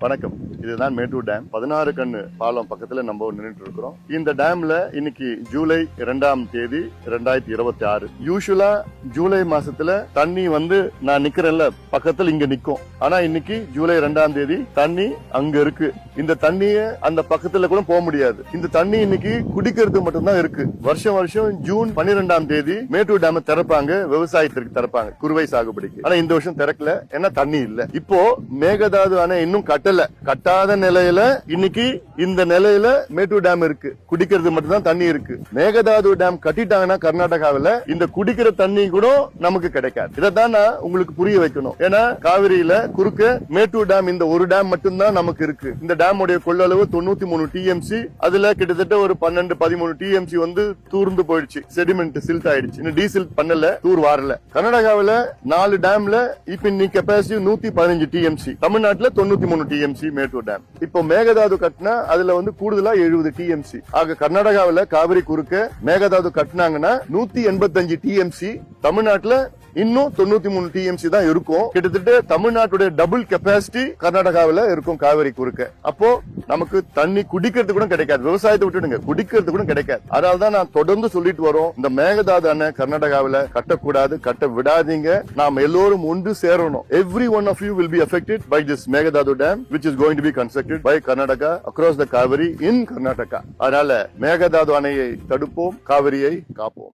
வணக்கம். இதுதான் மேட்டூர் டேம். 16 கண்ணு பாலம் பக்கத்துல நம்ம நின்றுட்டு இருக்கிறோம். இந்த டேம்ல இன்னைக்கு ஜூலை 2ஆம் தேதி 2026. யூசுவலா ஜூலை மாசத்துல தண்ணி நான் நிக்கிறேன்ல பக்கத்துல இங்க நிக்கும். ஆனா இன்னைக்கு ஜூலை 2ஆம் தேதி தண்ணி அங்க இருக்கு. இந்த தண்ணிய அந்த பக்கத்துல கூட போக முடியாது. இந்த தண்ணி இன்னைக்கு குடிக்கிறது மட்டும்தான் இருக்கு. வருஷம் வருஷம் ஜூன் 12ஆம் தேதி மேட்டூர் டேம் திறப்பாங்க, விவசாயத்திற்கு திறப்பாங்க, குறுவை சாகுபடிக்கு. ஆனா இந்த வருஷம் திறக்கல, ஏன்னா தண்ணி இல்ல. இப்போ மேகதாது அணை இன்னும் கட்டாத நிலையில இன்னைக்கு இந்த நிலையில மேட்டூர் டேம் இருக்கு. குடிக்கிறது மட்டும்தான் தண்ணி இருக்கு. மேகதாது டேம் கட்டிட்டாங்கன்னா கர்நாடகாவில இந்த குடிக்கிற தண்ணி கூட நமக்கு கிடைக்காது. இதான் நான் உங்களுக்கு புரிய வைக்கணும். ஏன்னா காவிரியில குறுக்க மேட்டூர் டேம் இந்த ஒரு டேம் மட்டும்தான் நமக்கு இருக்கு. இந்த டேம் உடைய கொள்ளளவு 93 டிஎம்சி. அதுல கிட்டத்தட்ட ஒரு 12-13 டிஎம்சி தூர்ந்து போயிடுச்சு. செடிமெண்ட் சில்ட் ஆயிடுச்சு. இன்னும் டீசில் பண்ணல, தூர் வாரல. கர்நாடகாவில 4 டேம்ல இப்ப இன்னைக்கு கெபாசிட்டி 115 டிஎம்சி. தமிழ்நாட்டுல 93 டிஎம்சி மேட்டூர் டேம். இப்போ மேகதாது கட்டினா அதுல கூடுதலா 70 டிஎம்சி. ஆக கர்நாடகாவில காவிரி குறுக்க மேகதாது கட்டினாங்கன்னா 185 டிஎம்சி. தமிழ்நாட்டுல இன்னும் 93 டிஎம்சி தான் இருக்கும். கிட்டத்தட்ட தமிழ்நாட்டுடைய டபுள் கெபாசிட்டி கர்நாடகாவில இருக்கும் காவிரி குறுக்க. அப்போ நமக்கு தண்ணி குடிக்கிறது கூட கிடைக்காது. விவசாயத்தை விட்டுடுங்க, குடிக்கிறது கூட கிடைக்காது. அதனாலதான் நான் தொடர்ந்து சொல்லிட்டு வரோம், இந்த மேகதாது அணை கர்நாடகாவில கட்டக்கூடாது, கட்ட விடாதீங்க. நாம் எல்லோரும் ஒன்று சேரணும். Every one of you will be affected by this Meghdadu dam, which is going to be constructed by Karnataka across the Kaveri in Karnataka. அதனால மேகதாது அணையை தடுப்போம், காவிரியை காப்போம்.